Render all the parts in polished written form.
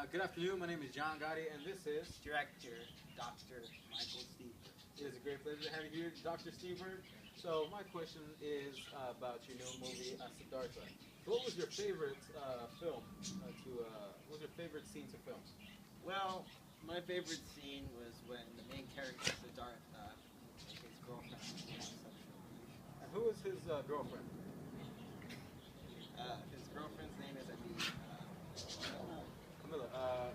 Good afternoon. My name is John Gotti, and this is Director Dr. Michael Stever. It is a great pleasure to have you here, Dr. Stever. So my question is about your new movie, Siddhartha. What was your favorite film what was your favorite scene to film? Well, my favorite scene was when the main character Siddhartha and his girlfriend had sexual relations. And who is his girlfriend? His girlfriend's name is, I believe, Camilla.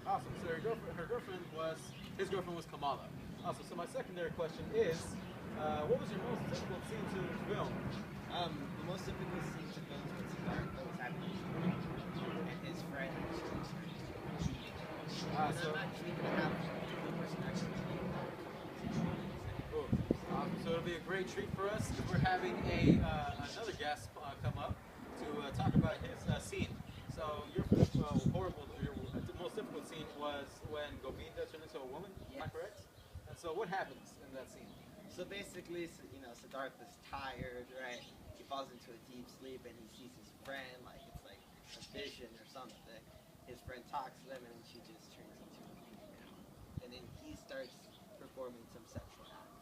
Awesome. So his girlfriend was Kamala. Awesome. So my secondary question is, what was your most difficult scene to film? the most difficult scene to film was when Siddhartha was having a dream and his friend was just cheating. And So, I'm actually going to have the person actually cool. Awesome. So it'll be a great treat for us. We're having another guest come up to talk about his scene. So your most difficult scene was when Govinda turned into a woman. Am I Yes. correct? And so what happens in that scene? So basically, Siddhartha's tired, right? He falls into a deep sleep and he sees his friend, like it's like a vision or something. His friend talks to them and then she just turns into a female. And then he starts performing some sexual acts.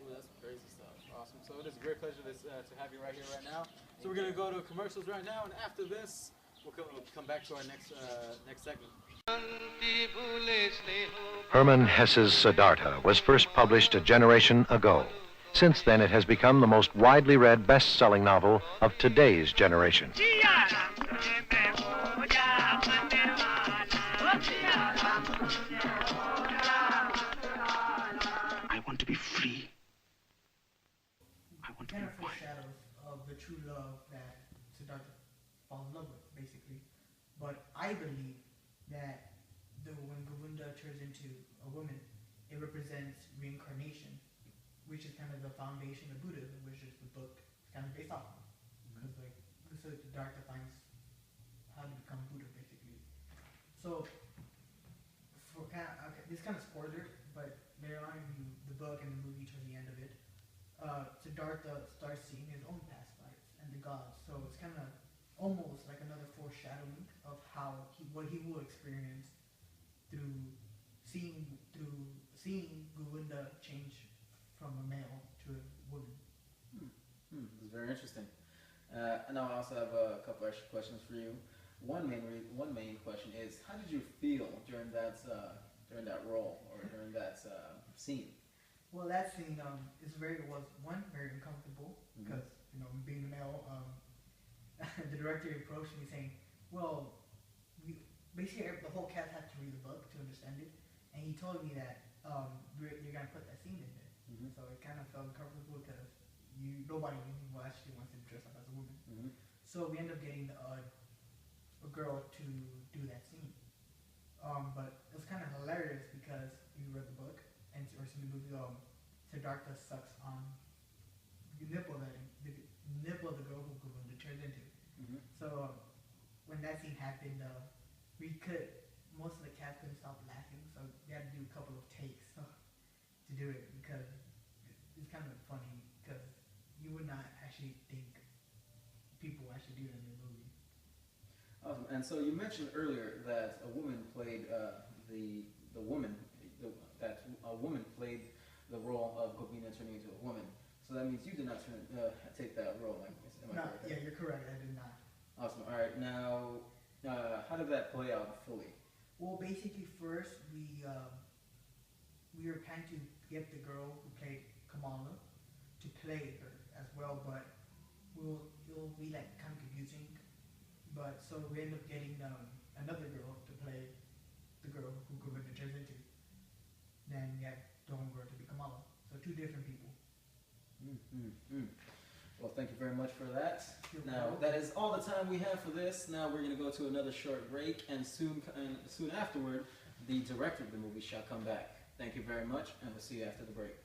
Ooh, that's crazy stuff. Awesome. So it is a great pleasure to have you right here, right now. So we're going to go to commercials right now, and after this, we'll come back to our next segment. Hermann Hesse's Siddhartha was first published a generation ago. Since then, it has become the most widely read best-selling novel of today's generation. I want to be free. I want to be Kind of wild. foreshadows of the true love that Siddhartha falls in love with, basically. But I believe that when Govinda turns into a woman, it represents reincarnation, which is kind of the foundation of Buddhism, which is the book is kind of based off of. Because so Siddhartha finds how to become Buddha, basically. So this kind of spoiler, but later on in the book and the movie, towards the end of it, Siddhartha starts seeing his own past lives and the gods. So it's kind of almost like another foreshadowing of what he will experience through seeing Govinda change from a male to a woman. This is very interesting. And I also have a couple extra questions for you. One main question is, how did you feel during that role or during that scene? Well, that scene was very uncomfortable because being a male, the director approached me saying, "Well, basically the whole cast had to read the book to understand it," and he told me that you're gonna put that scene in there. So it kind of felt uncomfortable because nobody actually wants to dress up as a woman. So we ended up getting a girl to do that scene. But it was kind of hilarious because you read the book or seen the movie. Siddhartha sucks on the nipple of the girl who Govinda turns into. So when that scene happened, most of the cast couldn't stop laughing, so they had to do a couple of takes to do it because it's kind of funny because you would not actually think people actually do that in a movie. Awesome. And so you mentioned earlier that a woman played a woman played the role of Govinda turning into a woman. So that means you did not take that role. Am I correct? Yeah, you're correct. I did not. Awesome. All right. Now, how did that play out fully? Well, basically, first we were planning to get the girl who played Kamala to play her as well, but it'll be like kind of confusing. But so we ended up getting another girl to play the girl who Govinda turns into. Then we had the one girl to be Kamala. So two different people. Well, thank you very much for that. You're Now, welcome. that is all the time we have for this. Now we're going to go to another short break, and soon afterward, the director of the movie shall come back. Thank you very much, and we'll see you after the break.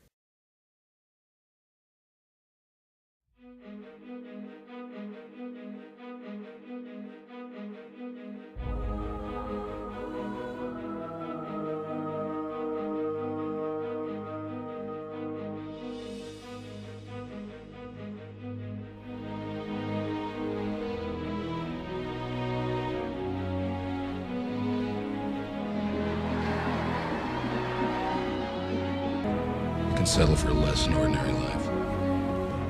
can settle for less than ordinary life?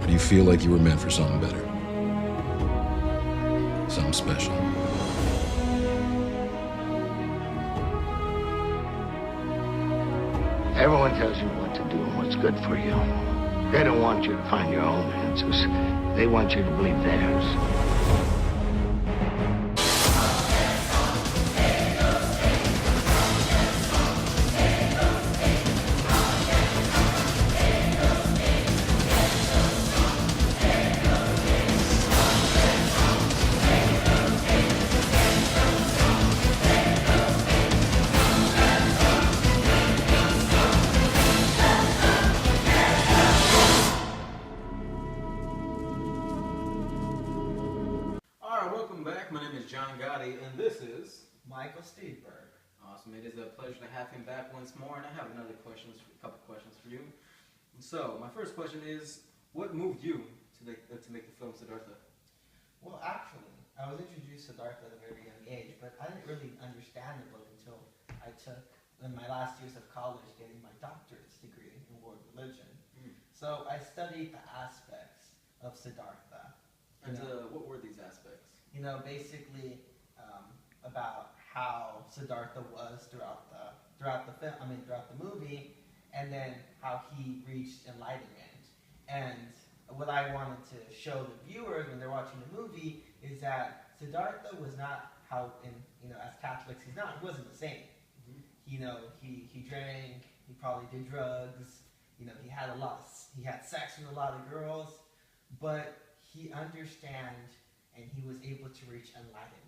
Or do you feel like you were meant for something better? Something special? Everyone tells you what to do and what's good for you. They don't want you to find your own answers. They want you to believe theirs. Alright, welcome back. My name is John Gotti, and this is Michael Steedberg. awesome. It is a pleasure to have him back once more, and I have a couple questions for you. So, my first question is, what moved you to make the film Siddhartha? Well, actually, I was introduced to Siddhartha at a very young age, but I didn't really understand the book until I took, in my last years of college, getting my doctorate's degree in world religion. So I studied the aspects of Siddhartha. And what were these aspects? You know, basically about how Siddhartha was throughout the movie, and then how he reached enlightenment. And what I wanted to show the viewers when they're watching the movie is that Siddhartha was not how, as Catholics, he wasn't the same. He drank, he probably did drugs, he had sex with a lot of girls, but he understand and he was able to reach enlightenment.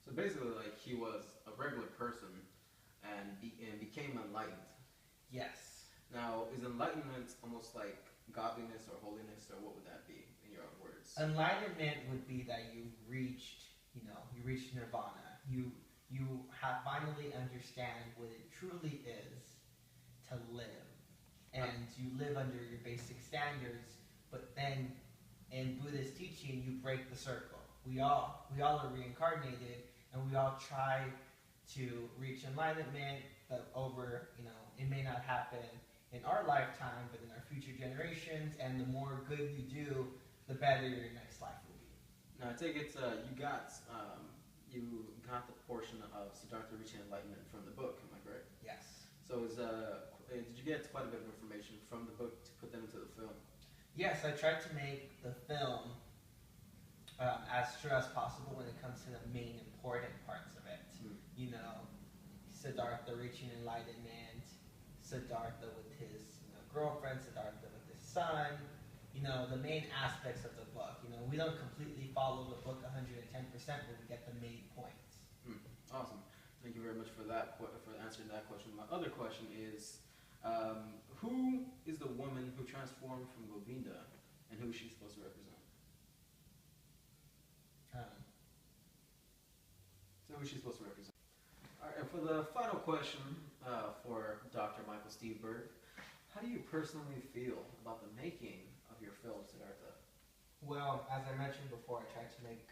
So basically, like, he was a regular person and became enlightened. Yes. Now, is enlightenment almost like godliness or holiness, or what would that be in your own words? Enlightenment would be that you reached nirvana. You finally understand what it truly is to live, and you live under your basic standards. But then, in Buddhist teaching, you break the circle. We all are reincarnated, and we all try to reach enlightenment. But it may not happen in our lifetime, but in our future generations. And the more good you do, the better your next life will be. Now, I take it you got the portion of Siddhartha reaching enlightenment from the book. Am I correct? Yes. So, did you get quite a bit of information from the book to put them into the film? Yes, I tried to make the film as true as possible when it comes to the main important parts of it. Siddhartha reaching enlightenment, Siddhartha with his girlfriend, Siddhartha with his son, the main aspects of the book. We don't completely follow the book 110%, but we get the main points. Awesome. Thank you very much for answering that question. My other question is, who is the woman who transformed from Govinda, and who is she supposed to represent? So who is she supposed to represent? All right, and for the final question for Dr. Michael Steedberg, how do you personally feel about the making of your film, Siddhartha? Well, as I mentioned before, I tried to make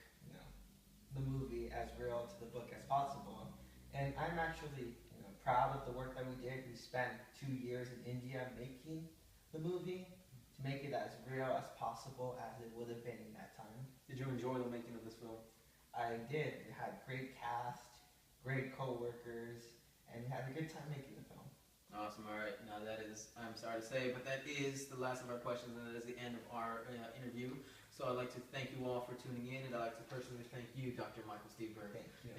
the movie as real to the book as possible, and I'm actually proud of the work that we did. We spent 2 years in India making the movie to make it as real as possible as it would have been in that time. Did you enjoy the making of this film? I did. It had great cast, great co-workers, and we had a good time making the film. Awesome. All right. Now that is, I'm sorry to say, but that is the last of our questions, and that is the end of our interview. So I'd like to thank you all for tuning in, and I'd like to personally thank you, Dr. Michael Steedberg. Thank you.